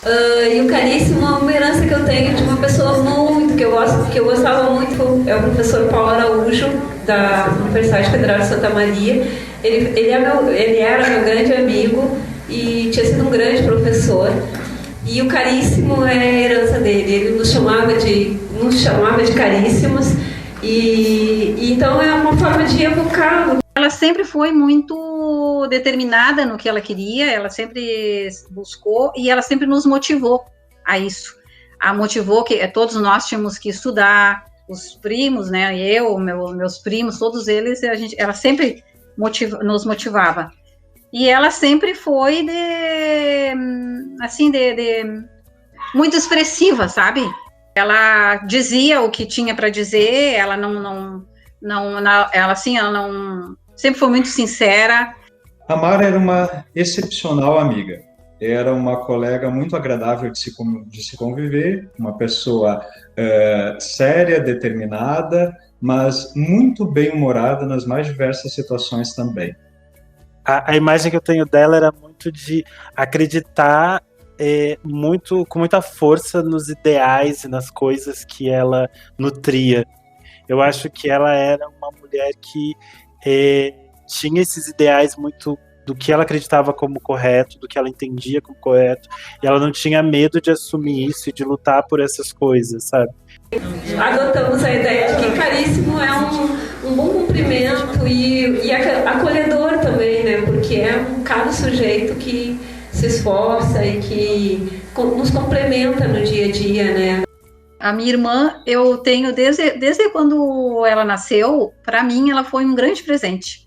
E o Caríssimo é uma herança que eu tenho de uma pessoa muito que eu gosto, que eu gostava muito, é o professor Paulo Araújo, da Universidade Federal de Santa Maria. Ele era meu grande amigo e tinha sido um grande professor. E o Caríssimo é a herança dele. Ele nos chamava de caríssimos. E então é uma forma de evocá-lo. Ela sempre foi muito determinada no que ela queria, ela sempre buscou e ela sempre nos motivou a isso. A motivou que todos nós tínhamos que estudar, os primos, né, meus primos, todos eles, ela sempre nos motivava. E ela sempre foi muito expressiva, sabe? Ela dizia o que tinha para dizer, ela ela sempre foi muito sincera. A Mara era uma excepcional amiga. Era uma colega muito agradável de se conviver, uma pessoa séria, determinada, mas muito bem-humorada nas mais diversas situações também. A imagem que eu tenho dela era muito de acreditar com muita força nos ideais e nas coisas que ela nutria. Eu acho que ela era uma mulher que tinha esses ideais muito do que ela acreditava como correto, do que ela entendia como correto, e ela não tinha medo de assumir isso e de lutar por essas coisas, sabe? Adotamos a ideia de que caríssimo é um bom cumprimento e acolhedor também, né? Porque é um caro sujeito que se esforça e que nos complementa no dia a dia, né? A minha irmã, eu tenho desde quando ela nasceu, para mim ela foi um grande presente.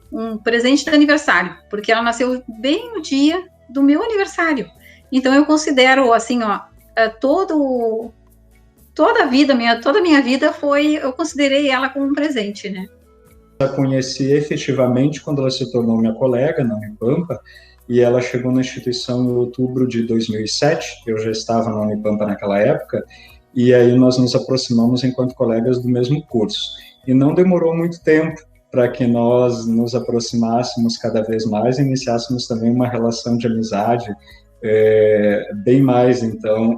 Um presente de aniversário, porque ela nasceu bem no dia do meu aniversário. Então eu considero assim, toda a minha vida eu considerei ela como um presente, né? Eu a conheci efetivamente quando ela se tornou minha colega na Unipampa, e ela chegou na instituição em outubro de 2007, eu já estava na Unipampa naquela época, e aí nós nos aproximamos enquanto colegas do mesmo curso. E não demorou muito tempo para que nós nos aproximássemos cada vez mais e iniciássemos também uma relação de amizade bem mais, então,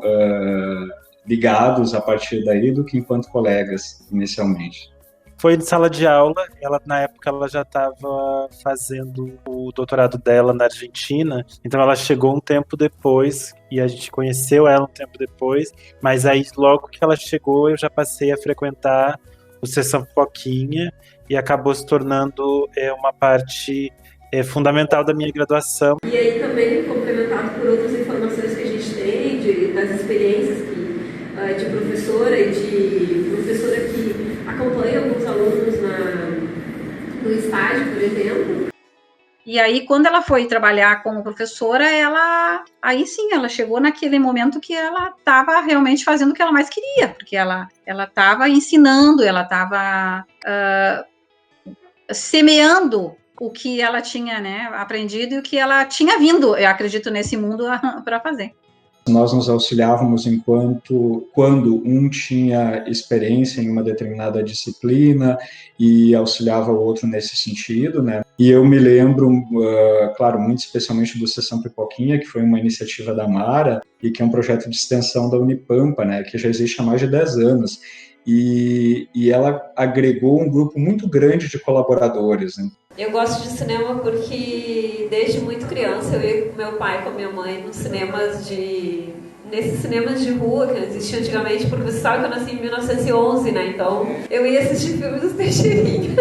ligados a partir daí do que enquanto colegas, inicialmente. Foi de sala de aula, na época ela já estava fazendo o doutorado dela na Argentina, então ela chegou um tempo depois e a gente conheceu ela um tempo depois, mas aí logo que ela chegou eu já passei a frequentar o Sessão Pipoquinha e acabou se tornando uma parte fundamental da minha graduação. E aí também complementado por outras informações que a gente tem, das experiências de professora e de professora que acompanha alguns alunos no estágio, por exemplo. E aí, quando ela foi trabalhar como professora, aí sim, ela chegou naquele momento que ela estava realmente fazendo o que ela mais queria, porque ela estava ensinando, ela estava semeando o que ela tinha, né, aprendido e o que ela tinha vindo, eu acredito, nesse mundo para fazer. Nós nos auxiliávamos quando um tinha experiência em uma determinada disciplina e auxiliava o outro nesse sentido, né? E eu me lembro, claro, muito especialmente do Sessão Pipoquinha, que foi uma iniciativa da Mara e que é um projeto de extensão da Unipampa, né? Que já existe há mais de 10 anos. E ela agregou um grupo muito grande de colaboradores, né? Eu gosto de cinema porque desde muito criança eu ia com meu pai e com minha mãe nesses cinemas de rua que existiam antigamente, porque você sabe que eu nasci em 1911, né? Então eu ia assistir filmes dos Teixeirinha.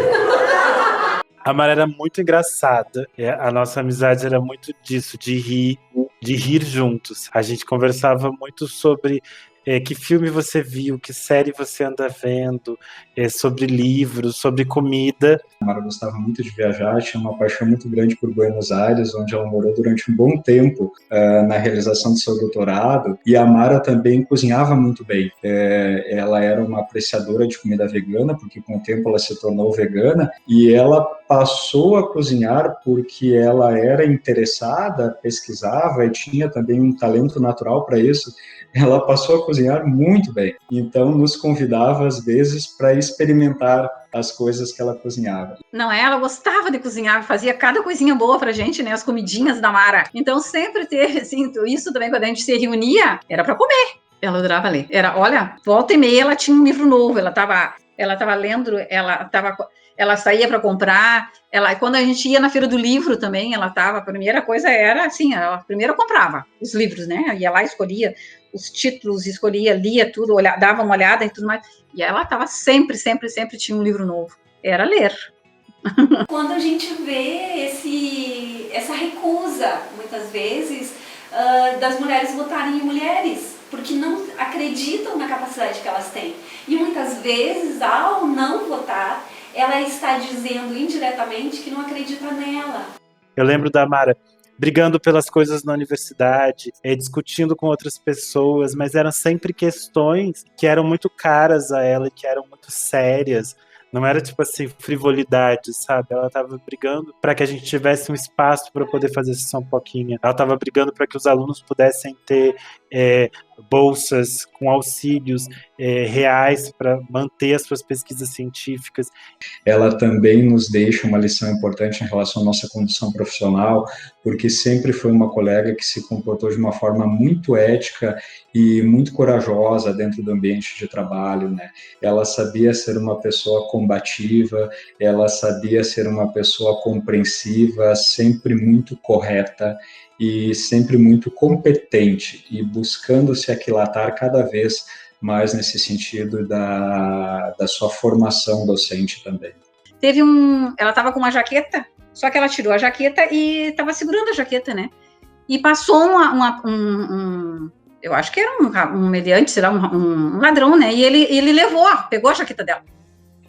A Mara era muito engraçada, a nossa amizade era muito disso, de rir juntos. A gente conversava muito sobre que filme você viu, que série você anda vendo, sobre livros, sobre comida. A Mara gostava muito de viajar, tinha uma paixão muito grande por Buenos Aires, onde ela morou durante um bom tempo na realização do seu doutorado, e a Mara também cozinhava muito bem. Ela era uma apreciadora de comida vegana, porque com o tempo ela se tornou vegana, e ela passou a cozinhar porque ela era interessada, pesquisava e tinha também um talento natural para isso. Ela passou a cozinhar muito bem, então nos convidava às vezes para experimentar as coisas que ela cozinhava. Não é? Ela gostava de cozinhar, fazia cada coisinha boa pra gente, né? As comidinhas da Mara. Então sempre teve, assim, isso também, quando a gente se reunia, era pra comer. Ela adorava ler. Olha, volta e meia ela tinha um livro novo, ela tava lendo, ela saía para comprar, quando a gente ia na feira do livro também, a primeira coisa era assim, ela primeiro comprava os livros, né? Ia lá, escolhia os títulos, lia tudo, dava uma olhada e tudo mais. E ela estava sempre tinha um livro novo. Era ler. Quando a gente vê essa recusa, muitas vezes, das mulheres votarem em mulheres, porque não acreditam na capacidade que elas têm. E muitas vezes, ao não votar, ela está dizendo indiretamente que não acredita nela. Eu lembro da Mara brigando pelas coisas na universidade, discutindo com outras pessoas, mas eram sempre questões que eram muito caras a ela e que eram muito sérias. Não era tipo assim, frivolidade, sabe? Ela tava brigando para que a gente tivesse um espaço para poder fazer sessão Poquinha. Ela tava brigando para que os alunos pudessem ter bolsas com auxílios reais para manter as suas pesquisas científicas. Ela também nos deixa uma lição importante em relação à nossa condição profissional, porque sempre foi uma colega que se comportou de uma forma muito ética e muito corajosa dentro do ambiente de trabalho, né? Ela sabia ser uma pessoa combativa, ela sabia ser uma pessoa compreensiva, sempre muito correta e sempre muito competente e buscando se aquilatar cada vez mais nesse sentido da sua formação docente também. Ela estava com uma jaqueta, só que ela tirou a jaqueta e estava segurando a jaqueta, né? E passou eu acho que era um meliante, sei lá, um ladrão, né? E ele pegou a jaqueta dela.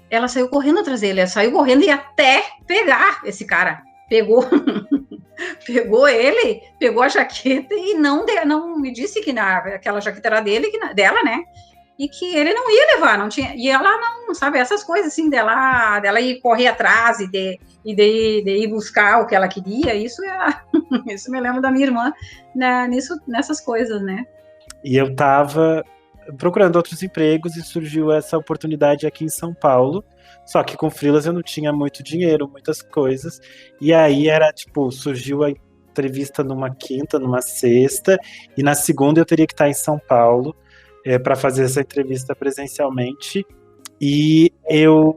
Ela saiu correndo atrás dele, ela saiu correndo e até pegar esse cara. Pegou ele, pegou a jaqueta e não me disse que aquela jaqueta era dela, né? E que ele não ia levar, não tinha. E ela não, sabe, essas coisas assim, dela ir correr atrás e de ir buscar o que ela queria, isso me lembra da minha irmã, né, nessas coisas, né? E eu tava procurando outros empregos e surgiu essa oportunidade aqui em São Paulo. Só que com freelas eu não tinha muito dinheiro, muitas coisas. E aí surgiu a entrevista numa quinta, numa sexta, e na segunda eu teria que estar em São Paulo para fazer essa entrevista presencialmente. E eu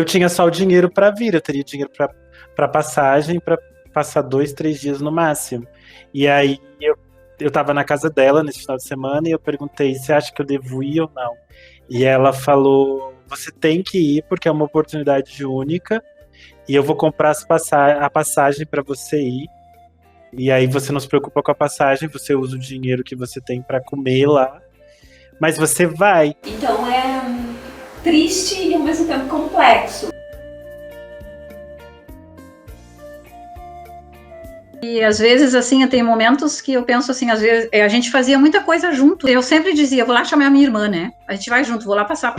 tinha só o dinheiro para vir, eu teria dinheiro para passagem, para passar 2-3 dias no máximo. E aí eu tava na casa dela nesse final de semana e eu perguntei: você acha que eu devo ir ou não? E ela falou: você tem que ir porque é uma oportunidade única e eu vou comprar a passagem para você ir. E aí você não se preocupa com a passagem, você usa o dinheiro que você tem para comer lá, mas você vai. Então é triste e ao mesmo tempo complexo. E às vezes, assim, tem momentos que eu penso assim, às vezes, a gente fazia muita coisa junto. Eu sempre dizia, vou lá chamar a minha irmã, né? A gente vai junto, vou lá passar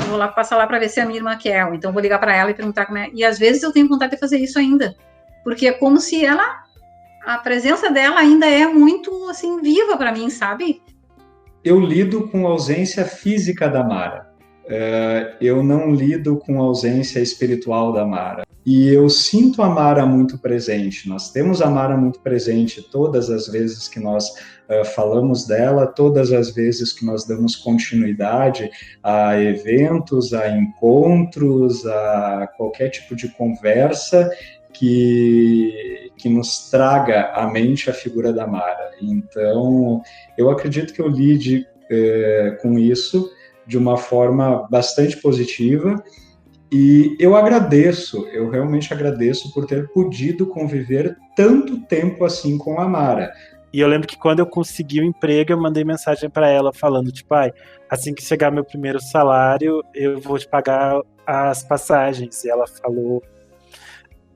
lá para ver se a minha irmã quer, ou então vou ligar para ela e perguntar como é. E às vezes eu tenho vontade de fazer isso ainda, porque é como se a presença dela ainda é muito, assim, viva para mim, sabe? Eu lido com a ausência física da Mara. Eu não lido com a ausência espiritual da Mara. E eu sinto a Mara muito presente. Nós temos a Mara muito presente todas as vezes que nós falamos dela, todas as vezes que nós damos continuidade a eventos, a encontros, a qualquer tipo de conversa que nos traga à mente a figura da Mara. Então, eu acredito que eu lide com isso de uma forma bastante positiva e eu realmente agradeço por ter podido conviver tanto tempo assim com a Mara. E eu lembro que quando eu consegui o emprego, eu mandei mensagem para ela falando, assim que chegar meu primeiro salário, eu vou te pagar as passagens. E ela falou: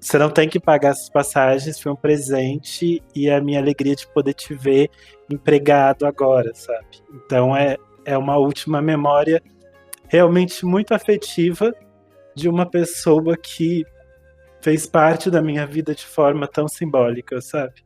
você não tem que pagar as passagens, foi um presente e a minha alegria de poder te ver empregado agora, sabe? Então é uma última memória realmente muito afetiva de uma pessoa que fez parte da minha vida de forma tão simbólica, sabe?